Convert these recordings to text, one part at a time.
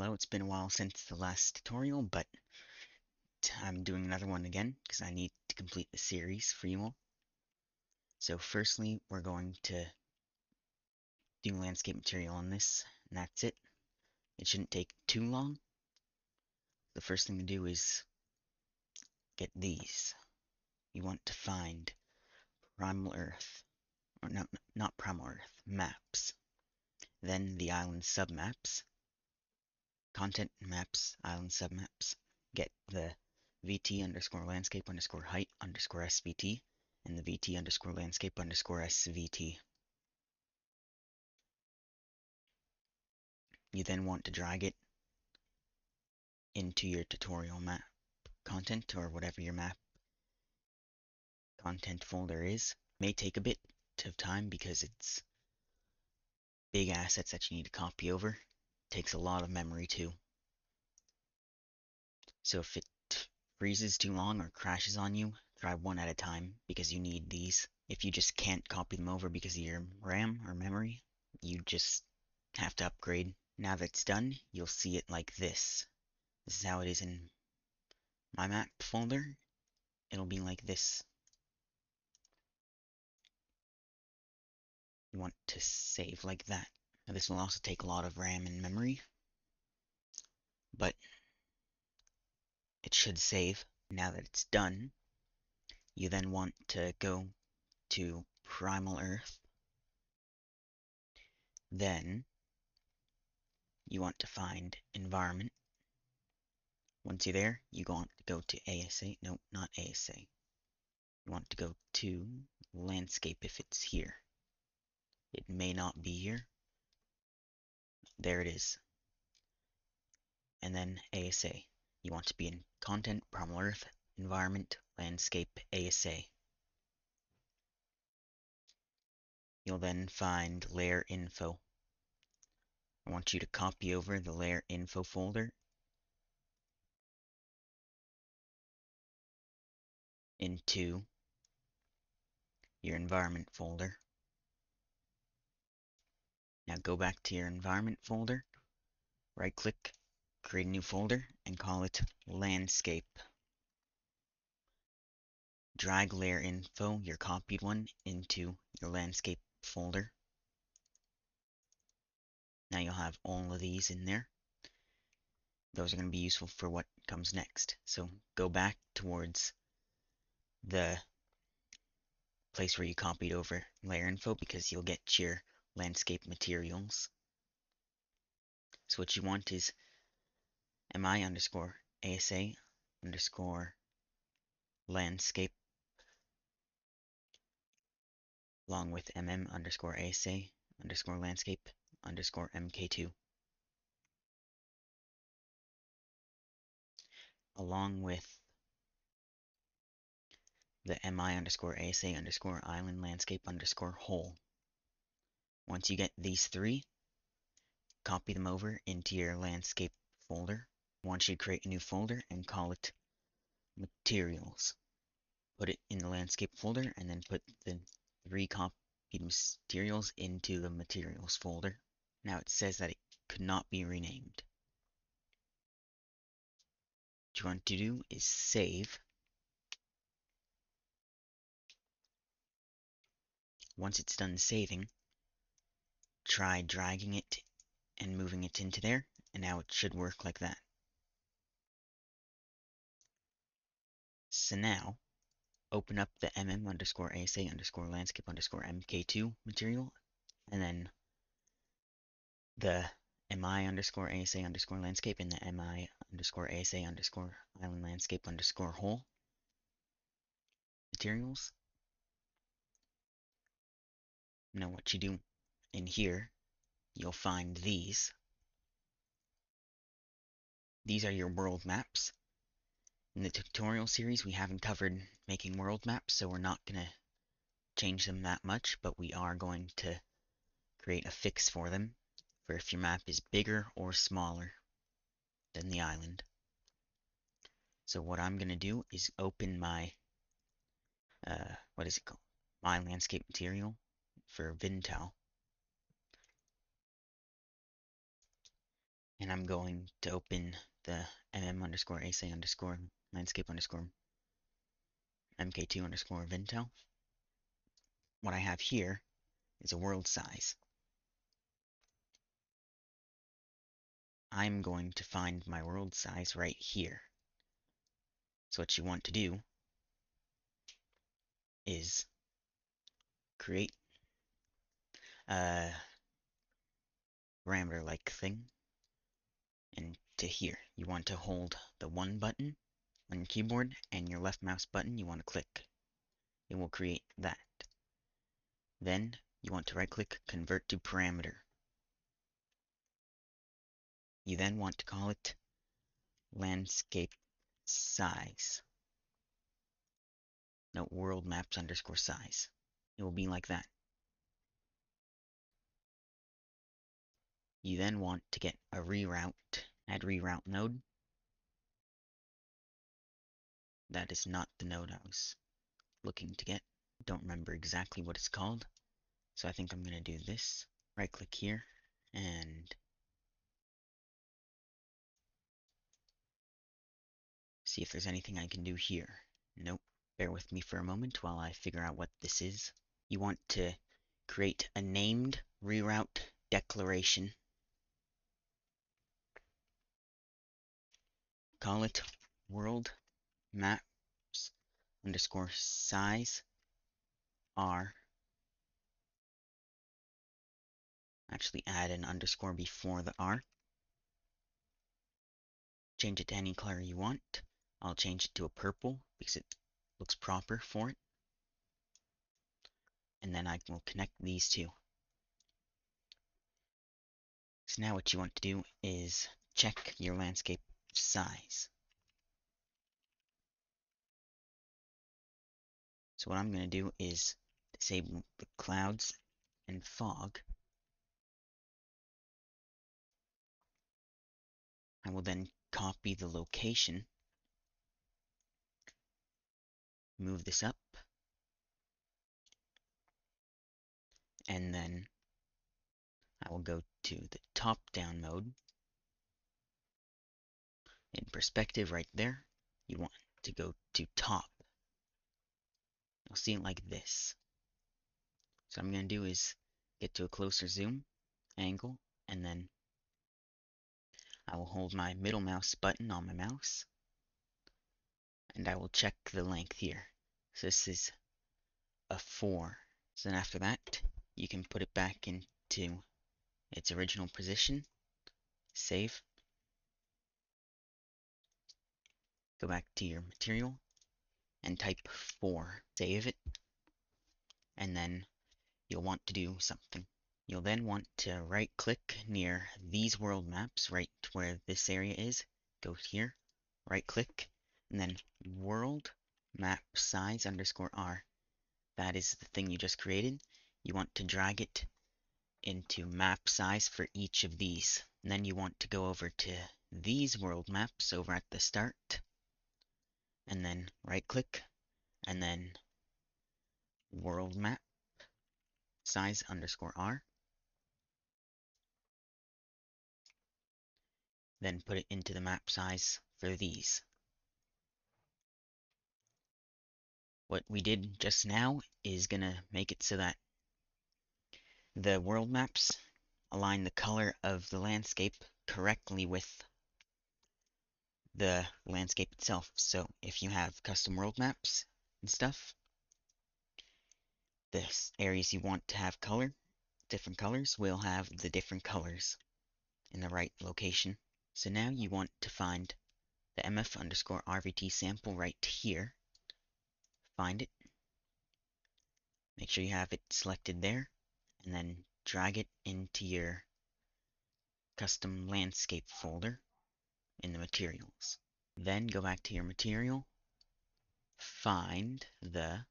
Hello, it's been a while since the last tutorial, but I'm doing another one again because I need to complete the series for you all. So firstly, we're going to do landscape material on this, and that's it. It shouldn't take too long. The first thing to do is get these. You want to find Primal Earth, or no, not Primal Earth, maps. Then the island submaps, content maps, island submaps. Get the VT underscore landscape underscore height underscore SVT and the VT underscore landscape underscore SVT. You then want to drag it into your tutorial map content or whatever your map content folder is. It may take a bit of time because it's big assets that you need to copy over. It takes a lot of memory too. So if it freezes too long or crashes on you, try one at a time because you need these. If you just can't copy them over because of your RAM or memory, you just have to upgrade. Now that it's done, you'll see it like this. This is how it is in my map folder. It'll be like this. You want to save like that. Now this will also take a lot of RAM and memory, but it should save. Now that it's done, you then want to go to Primal Earth. Then you want to find Environment. Once you're there, you want to go to ASA. No, not ASA. You want to go to Landscape if it's here. It may not be here. There it is. And then ASA. You want to be in Content, Primal Earth, Environment, Landscape, ASA. You'll then find Layer Info. I want you to copy over the Layer Info folder into your Environment folder. Now go back to your Environment folder, right click, create a new folder, and call it Landscape. Drag Layer Info, your copied one, into your Landscape folder. Now you'll have all of these in there. Those are going to be useful for what comes next. So go back towards the place where you copied over layer info because you'll get your landscape materials. So what you want is mi underscore asa underscore landscape along with underscore asa underscore landscape underscore mk2 along with the mi underscore asa underscore island landscape underscore whole. Once you get these three, copy them over into your landscape folder. I want you to create a new folder and call it materials. Put it in the landscape folder and then put the three copied materials into the materials folder. Now it says that it could not be renamed. What you want to do is save. Once it's done saving, try dragging it and moving it into there, and now it should work like that. So now, open up the underscore asa underscore landscape underscore mk2 material, and then the mi underscore asa underscore landscape and the mi underscore asa underscore island landscape underscore whole materials. Now what you do in here, you'll find these. These are your world maps. In the tutorial series, we haven't covered making world maps, so we're not going to change them that much, but we are going to create a fix for them for if your map is bigger or smaller than the island. So what I'm going to do is open my, what is it called? My landscape material for Vintal. And I'm going to open the mm_asa_ landscape mk2 Vintel. What I have here is a world size. I'm going to find my world size right here. So what you want to do is create a parameter-like thing, and to here, you want to hold the 1 button on your keyboard, and your left mouse button you want to click. It will create that. Then you want to right-click, convert to parameter. You then want to call it landscape size. No, world maps _ size. It will be like that. You then want to get a reroute, add reroute node. That is not the node I was looking to get. Don't remember exactly what it's called, so I think I'm going to do this. Right click here and see if there's anything I can do here. Nope. Bear with me for a moment while I figure out what this is. You want to create a named reroute declaration. Call it world maps _ size r. Actually add an underscore before the r. Change it to any color you want. I'll change it to a purple because it looks proper for it. And then I will connect these two. So now what you want to do is check your landscape size. So what I'm going to do is disable the clouds and fog. I will then copy the location, move this up, and then I will go to the top-down mode. In perspective right there, you want to go to top. You'll see it like this. So what I'm going to do is get to a closer zoom angle, and then I will hold my middle mouse button on my mouse, and I will check the length here. So this is a 4. So then after that, you can put it back into its original position, save, go back to your material, and type 4. Save it, and then you'll want to do something. You'll then want to right-click near these world maps, right where this area is. Go here, right-click, and then world map size _ r. That is the thing you just created. You want to drag it into map size for each of these. And then you want to go over to these world maps over at the start, and then right-click, and then world map size _ r. Then put it into the map size for these. What we did just now is gonna make it so that the world maps align the color of the landscape correctly with the landscape itself. So if you have custom world maps and stuff, the areas you want to have different colors, will have the different colors in the right location. So now you want to find the mf_rvt sample right here. Find it. Make sure you have it selected there, and then drag it into your custom landscape folder in the materials. Then go back to your material, find the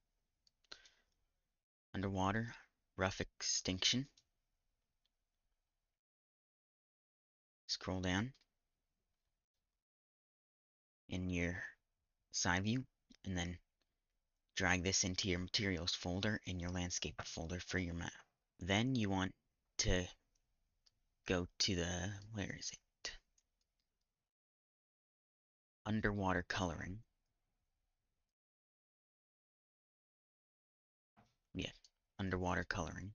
underwater rough extinction, scroll down in your side view, and then drag this into your materials folder in your landscape folder for your map. Then you want to go to the, where is it? underwater coloring. Yeah, underwater coloring.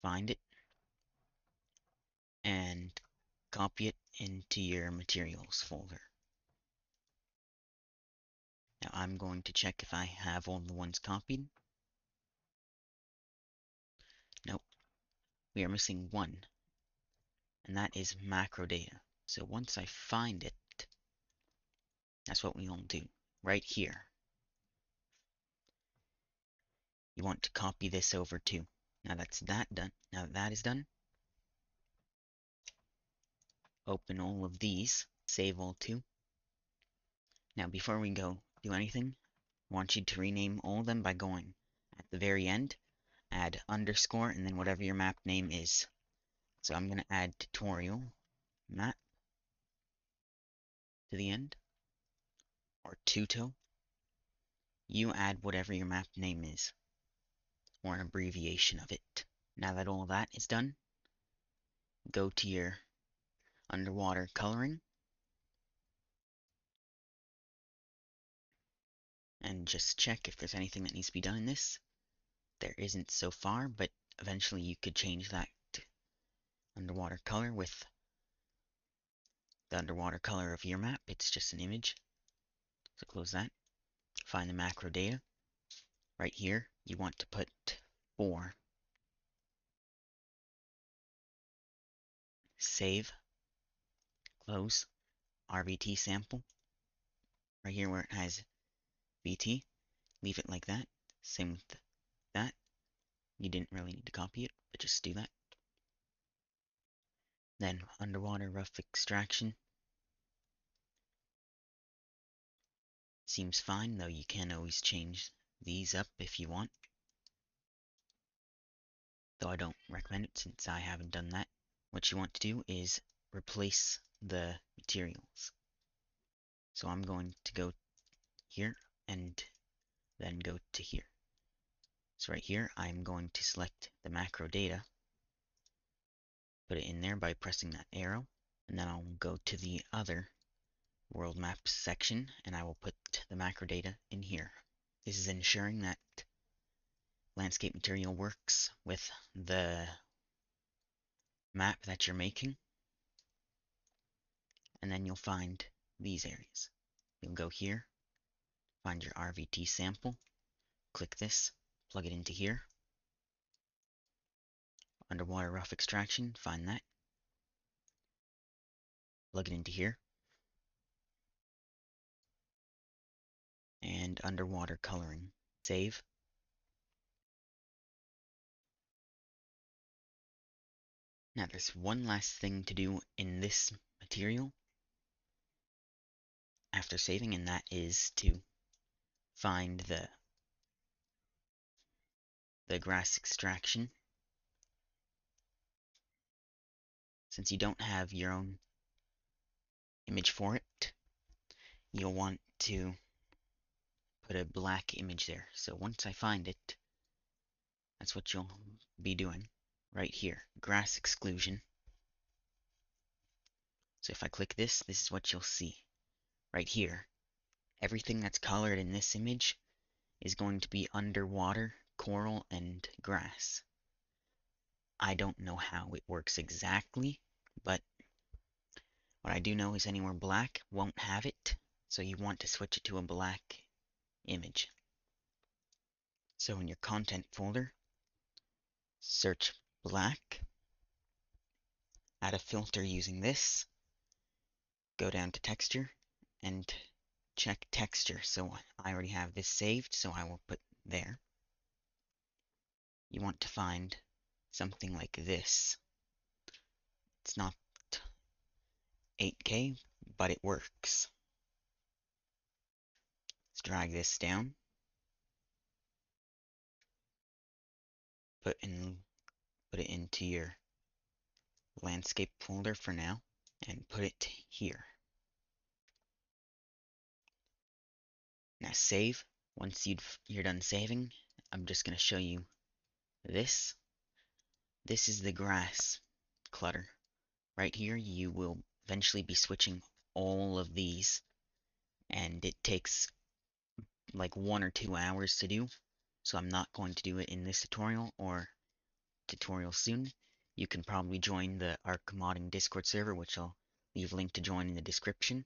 Find it and copy it into your materials folder. Now I'm going to check if I have all the ones copied. Nope, we are missing one, and that is macro data. So once I find it, that's what we will do. Right here, you want to copy this over too. Now that's that done. Now that is done, open all of these, save all too. Now before we go do anything, I want you to rename all of them by going at the very end, add underscore, and then whatever your map name is. So I'm going to add tutorial map to the end, or tuto. You add whatever your map name is, or an abbreviation of it. Now that all that is done, go to your underwater coloring, and just check if there's anything that needs to be done in this. There isn't so far, but eventually you could change that to underwater color with the underwater color of your map. It's just an image. So close that. Find the macro data. Right here, you want to put 4. Save. Close. RVT sample. Right here where it has VT. Leave it like that. Same with that. You didn't really need to copy it, but just do that. Then underwater rough extraction. Seems fine, though you can always change these up if you want. Though I don't recommend it since I haven't done that. What you want to do is replace the materials. So I'm going to go here and then go to here. So right here, I'm going to select the macro data, put it in there by pressing that arrow, and then I'll go to the other world maps section, and I will put the macro data in here. This is ensuring that landscape material works with the map that you're making, and then you'll find these areas. You'll go here, find your RVT sample, click this, plug it into here. Underwater rough extraction, find that, plug it into here. And underwater coloring, save. Now there's one last thing to do in this material after saving, and that is to find the grass extraction. Since you don't have your own image for it, you'll want to put a black image there. So once I find it, that's what you'll be doing right here, grass exclusion. So if I click this, this is what you'll see right here. Everything that's colored in this image is going to be underwater, coral, and grass. I don't know how it works exactly, but what I do know is anywhere black won't have it, so you want to switch it to a black image. So in your content folder, search black, add a filter using this, go down to texture, and check texture. So I already have this saved, so I will put there. You want to find something like this. It's not 8K, but it works. Let's drag this down. Put it into your landscape folder for now, and put it here. Now save. Once you're done saving, I'm just going to show you this. This is the grass clutter. Right here, you will eventually be switching all of these, and it takes like 1 or 2 hours to do, so I'm not going to do it in this tutorial or tutorial soon. You can probably join the Ark Modding Discord server, which I'll leave a link to join in the description.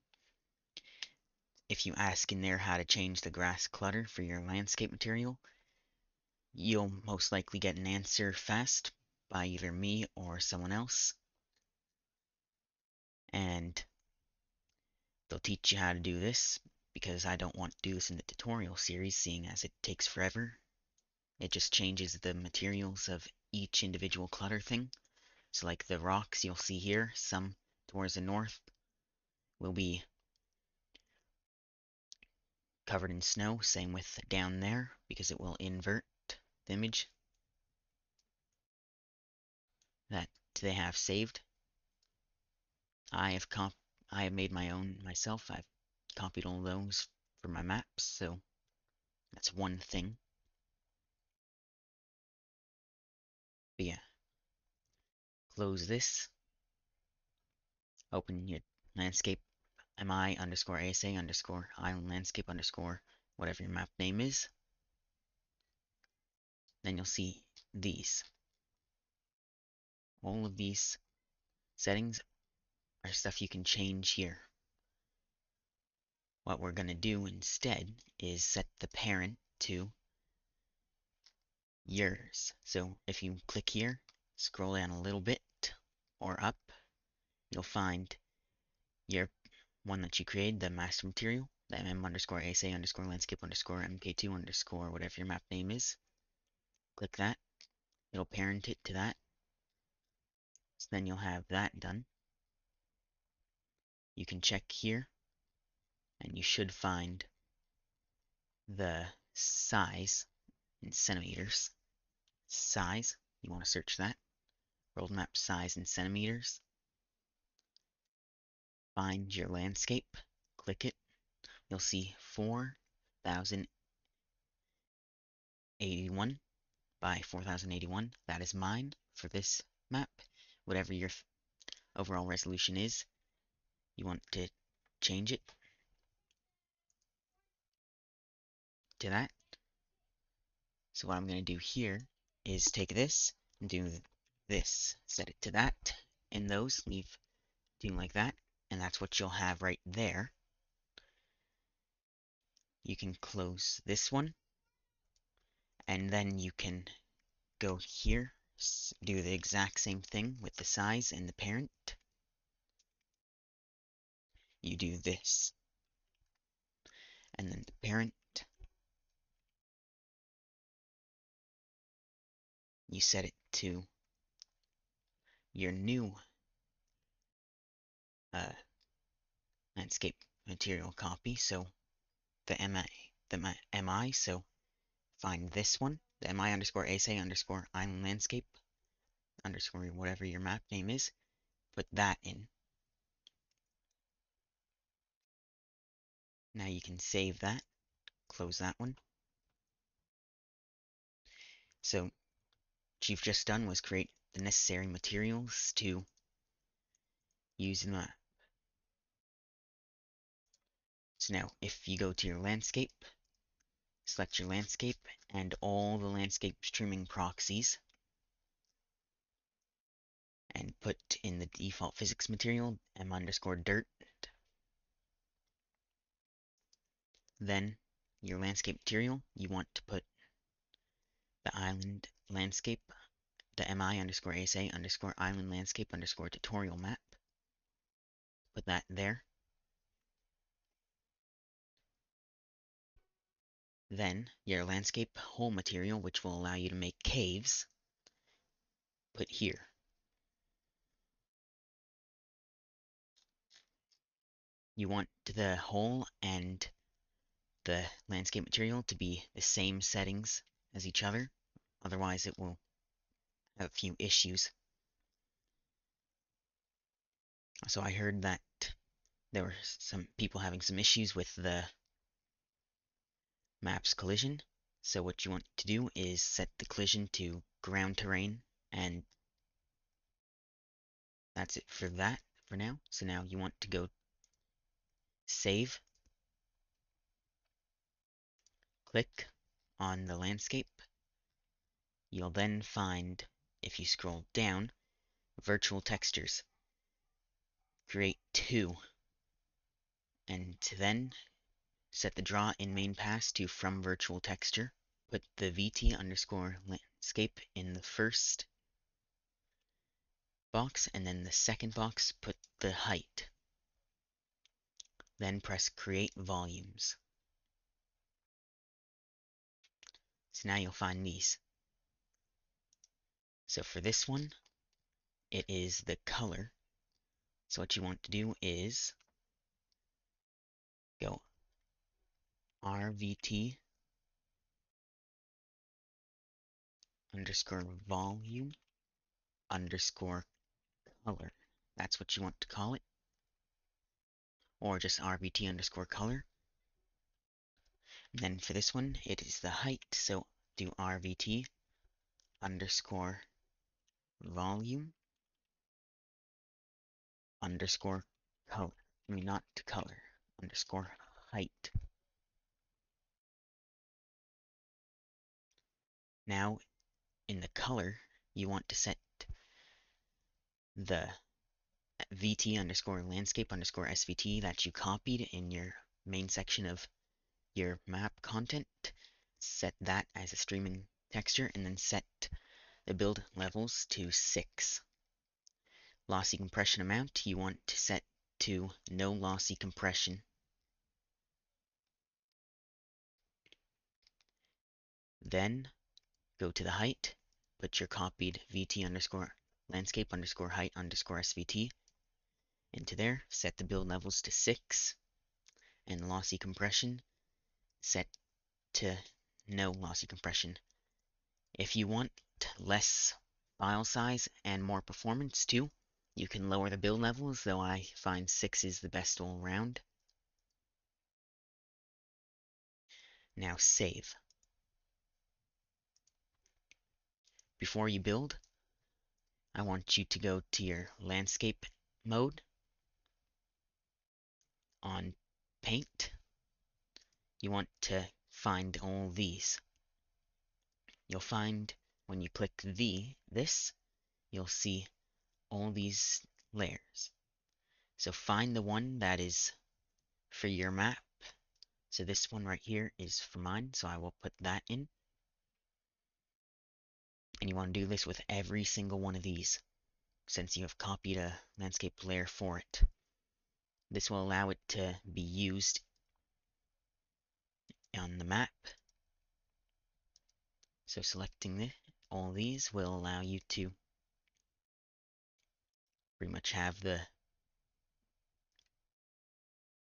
If you ask in there how to change the grass clutter for your landscape material, you'll most likely get an answer fast by either me or someone else. And they'll teach you how to do this, because I don't want to do this in the tutorial series, seeing as it takes forever. It just changes the materials of each individual clutter thing. So like the rocks you'll see here, some towards the north will be covered in snow, same with down there, because it will invert the image that they have saved. I have made my own myself. I've copied all those for my maps, so that's one thing. But yeah, close this, open your landscape mi underscore asa underscore island landscape underscore whatever your map name is. Then you'll see these. All of these settings are stuff you can change here. What we're going to do instead is set the parent to yours. So if you click here, scroll down a little bit or up, you'll find your one that you created, the master material, the mm underscore asa underscore landscape underscore mk2 underscore whatever your map name is. Click that. It'll parent it to that. So then you'll have that done. You can check here, and you should find the size in centimeters. Size, you want to search that. World map size in centimeters. Find your landscape, click it. You'll see 4081 by 4081. That is mine for this map. Whatever your overall resolution is, you want to change it to that. So what I'm going to do here is take this and do this. Set it to that, and those leave doing like that, and that's what you'll have right there. You can close this one, and then you can go here, do the exact same thing with the size and the parent. You do this, and then the parent, you set it to your new landscape material copy. So the MI, so find this one, the MI underscore asa underscore island landscape underscore whatever your map name is, put that in. Now you can save that, close that one. So what you've just done was create the necessary materials to use in the map. So now if you go to your landscape, select your landscape and all the landscape streaming proxies, and put in the default physics material m underscore dirt. Then your landscape material, you want to put the island landscape, the mi underscore asa underscore island landscape underscore tutorial map. Put that there. Then your landscape hole material, which will allow you to make caves, put here. You want the hole and the landscape material to be the same settings as each other, otherwise it will have a few issues. So I heard that there were some people having some issues with the map's collision. So what you want to do is set the collision to ground terrain, and that's it for that. for now. So now you want to go save, click on the landscape. You'll then find, if you scroll down, virtual textures. Create 2, and then set the draw in main pass to from virtual texture. Put the VT underscore landscape in the first box, and then the second box put the height. Then press create volumes. So now you'll find these. So for this one, it is the color. So what you want to do is go RVT underscore volume underscore color. That's what you want to call it. Or just RVT underscore color. And then for this one, it is the height. So do RVT underscore volume underscore color. I mean, not color, underscore height. Now, in the color, you want to set the VT underscore landscape underscore SVT that you copied in your main section of your map content. Set that as a streaming texture, and then set the build levels to 6. Lossy compression amount, you want to set to no lossy compression. Then go to the height, put your copied VT underscore landscape underscore height underscore SVT into there, set the build levels to 6, and lossy compression set to no lossy compression. If you want less file size and more performance too, you can lower the build levels, though I find 6 is the best all around. Now save. Before you build, I want you to go to your landscape mode on paint. You want to find all these. You'll find when you click this, you'll see all these layers. So find the one that is for your map. So this one right here is for mine, so I will put that in. And you want to do this with every single one of these, since you have copied a landscape layer for it. This will allow it to be used on the map. So selecting all these will allow you to pretty much have the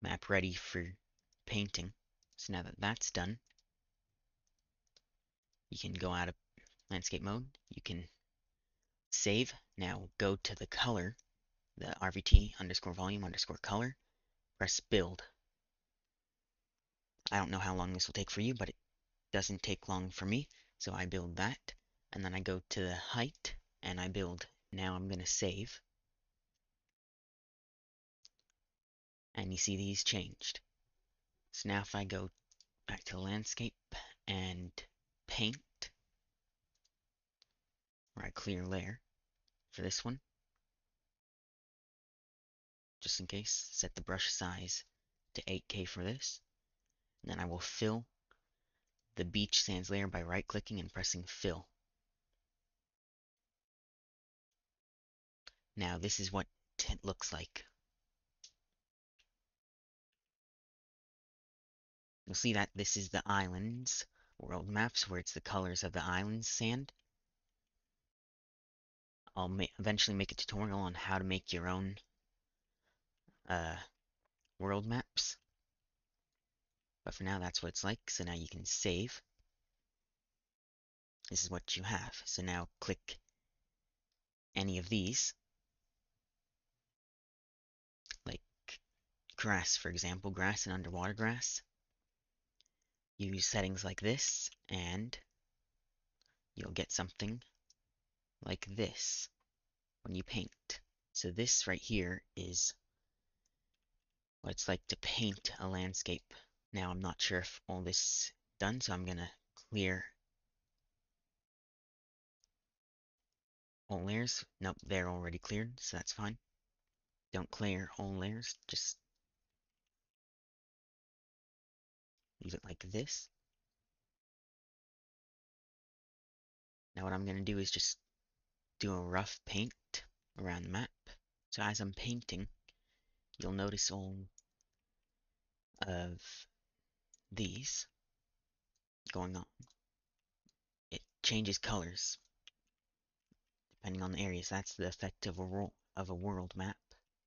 map ready for painting. So now that that's done, you can go out of landscape mode, you can save. Now go to the color, the RVT underscore volume underscore color, press build. I don't know how long this will take for you, but it doesn't take long for me. So I build that, and then I go to the height, and I build. Now I'm going to save. And you see these changed. So now if I go back to landscape and paint, or I clear layer for this one, just in case, set the brush size to 8K for this. And then I will fill the beach sands layer by right-clicking and pressing fill. Now this is what it looks like. You'll see that this is the islands world maps, where it's the colors of the islands sand. I'll eventually make a tutorial on how to make your own world maps. But for now, that's what it's like. So now you can save. This is what you have. So now click any of these, like grass, for example, grass and underwater grass. Use settings like this, and you'll get something like this when you paint. So this right here is what it's like to paint a landscape. Now I'm not sure if all this is done, so I'm gonna clear all layers. Nope, they're already cleared, so that's fine. Don't clear all layers, just leave it like this. Now what I'm gonna do is just do a rough paint around the map. So as I'm painting, you'll notice all of these going on. It changes colors depending on the areas. That's the effect of a world map.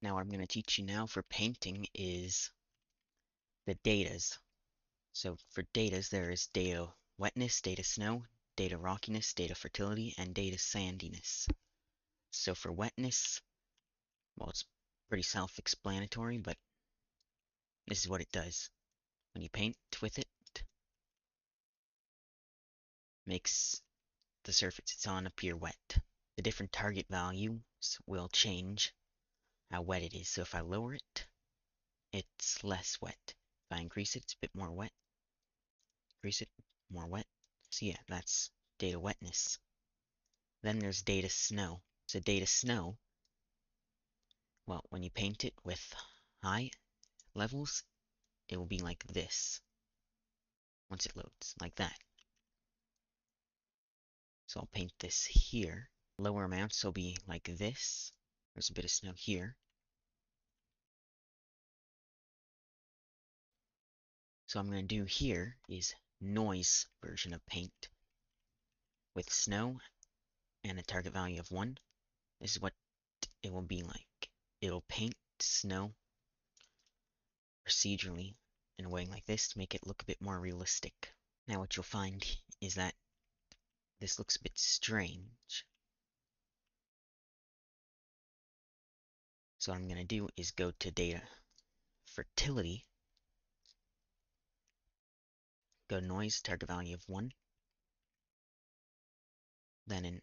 Now what I'm going to teach you now for painting is the datas. So for datas, there is data wetness, data snow, data rockiness, data fertility, and data sandiness. So for wetness, well, it's pretty self-explanatory, but this is what it does. When you paint with it, makes the surface it's on appear wet. The different target values will change how wet it is. So if I lower it, it's less wet. If I increase it, it's a bit more wet. Increase it, more wet. So yeah, that's data wetness. Then there's data snow. So data snow, well, when you paint it with high levels, it will be like this. Once it loads, like that. So I'll paint this here. Lower amounts will be like this. There's a bit of snow here. So what I'm going to do here is noise version of paint with snow and a target value of 1. This is what it will be like. It'll paint snow procedurally in a way like this to make it look a bit more realistic. Now what you'll find is that this looks a bit strange. So what I'm going to do is go to data fertility, go noise, target value of 1. Then in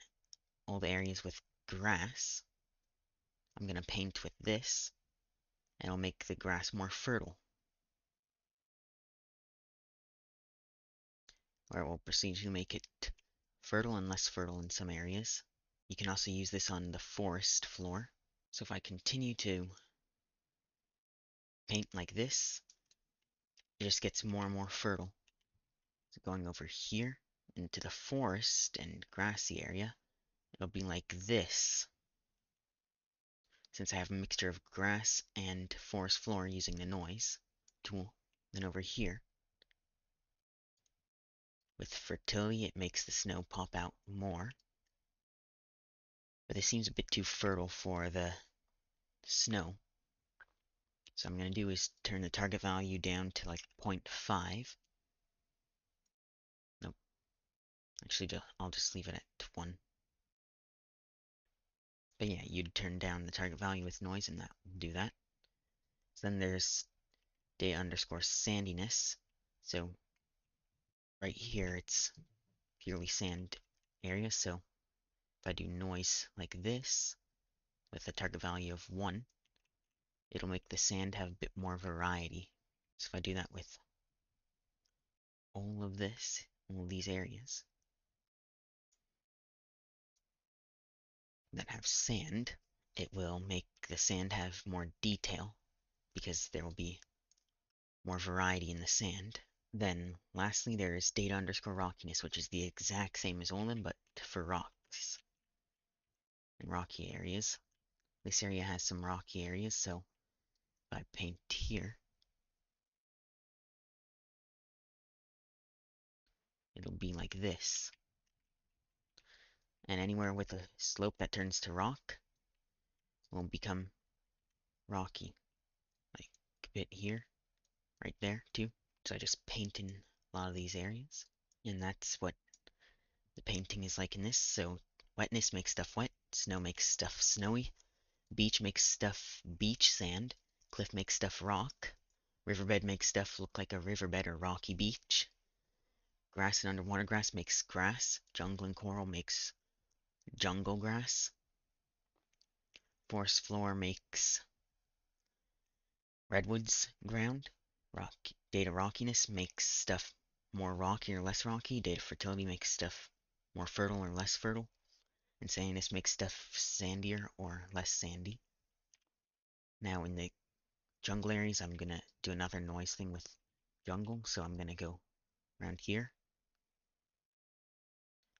all the areas with grass, I'm going to paint with this, and it'll make the grass more fertile. Or it will proceed to make it fertile and less fertile in some areas. You can also use this on the forest floor. So if I continue to paint like this, it just gets more and more fertile. So going over here into the forest and grassy area, it'll be like this. Since I have a mixture of grass and forest floor using the noise tool. Then over here, with fertility, it makes the snow pop out more. But this seems a bit too fertile for the snow. So I'm going to do is turn the target value down to like 0.5. Nope. Actually, I'll just leave it at 1. But yeah, you'd turn down the target value with noise and that will do that. So then there's data underscore sandiness. So right here, it's purely sand area. So if I do noise like this with a target value of 1, it'll make the sand have a bit more variety. So if I do that with all of this, all of these areas that have sand, it will make the sand have more detail because there will be more variety in the sand. Then lastly, there is data underscore rockiness, which is the exact same as Olin, but for rocks and rocky areas. This area has some rocky areas, so if I paint here, it'll be like this. And anywhere with a slope that turns to rock will become rocky. Like a bit here, right there too. So I just paint in a lot of these areas. And that's what the painting is like in this. So wetness makes stuff wet, snow makes stuff snowy, beach makes stuff beach sand, cliff makes stuff rock, riverbed makes stuff look like a riverbed or rocky beach, grass and underwater grass makes grass, jungle and coral makes jungle grass, Forest floor makes redwoods ground. Data rockiness makes stuff more rocky or less rocky. Data fertility makes stuff more fertile or less fertile. And sandiness makes stuff sandier or less sandy. Now in the jungle areas, I'm gonna do another noise thing with jungle, so I'm gonna go around here.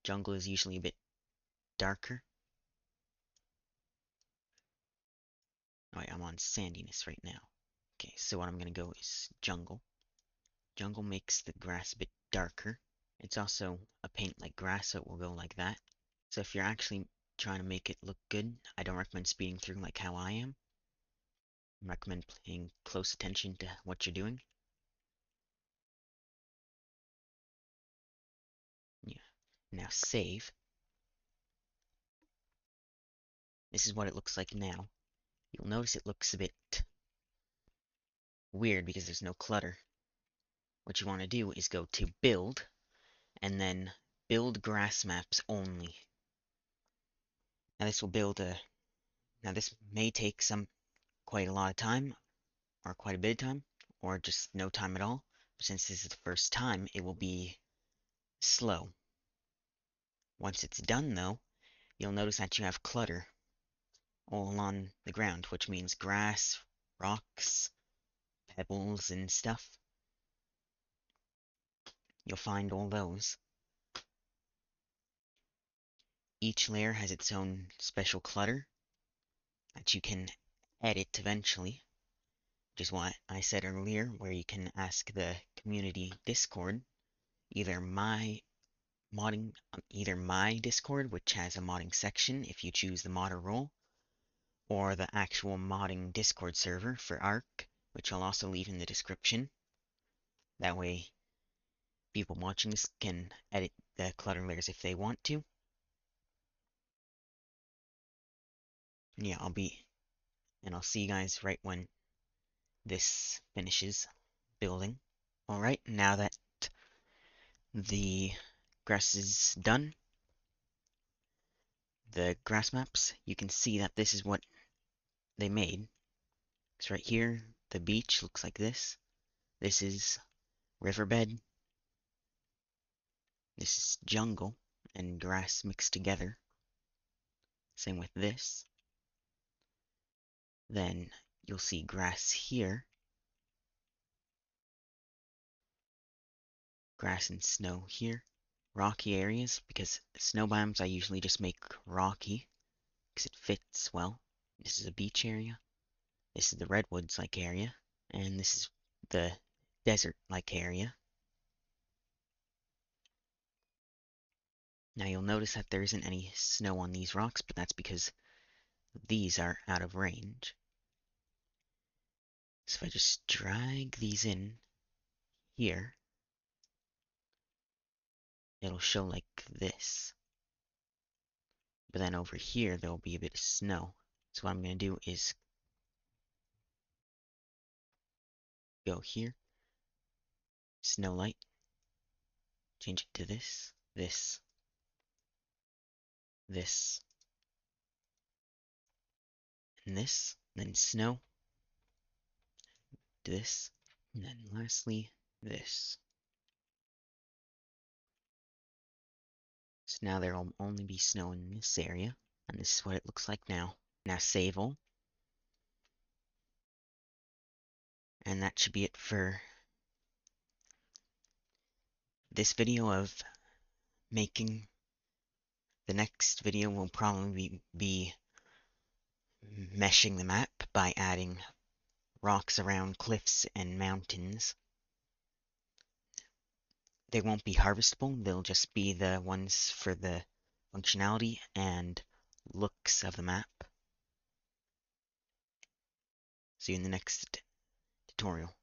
Jungle is usually a bit darker. Oh wait, I'm on sandiness right now. Okay, so what I'm gonna go is jungle. Jungle makes the grass a bit darker. It's also a paint like grass, so it will go like that. So if you're actually trying to make it look good, I don't recommend speeding through like how I am. I recommend paying close attention to what you're doing. Yeah. Now save. This is what it looks like now. You'll notice it looks a bit weird because there's no clutter. What you want to do is go to build, and then build grass maps only. Now this will build a, now this may take quite a lot of time, or quite a bit of time, or just no time at all. But since this is the first time, it will be slow. Once it's done though, you'll notice that you have clutter all along the ground, which means grass, rocks, pebbles, and stuff. You'll find all those. Each layer has its own special clutter that you can edit eventually, which is what I said earlier, where you can ask the community Discord, either my Discord, which has a modding section if you choose the modder role, or the actual modding Discord server for Ark, which I'll also leave in the description. That way, people watching this can edit the clutter layers if they want to. Yeah, I'll see you guys right when this finishes building. Alright, now that the grass is done, the grass maps, you can see that this is what they made. Because right here, the beach looks like this. This is riverbed. This is jungle and grass mixed together. Same with this. Then you'll see grass here. Grass and snow here. Rocky areas, because snow biomes I usually just make rocky, because it fits well. This is a beach area. This is the redwoods-like area. And this is the desert-like area. Now you'll notice that there isn't any snow on these rocks, but that's because these are out of range. So if I just drag these in here, it'll show like this. But then over here, there'll be a bit of snow. So what I'm going to do is go here, snow light, change it to this, this, this, and this, then snow, this, and then lastly, this. So now there'll only be snow in this area, and this is what it looks like now. Now save all. And that should be it for this video of making. The next video will probably be meshing the map by adding rocks around cliffs and mountains. They won't be harvestable, they'll just be the ones for the functionality and looks of the map. See you in the next tutorial.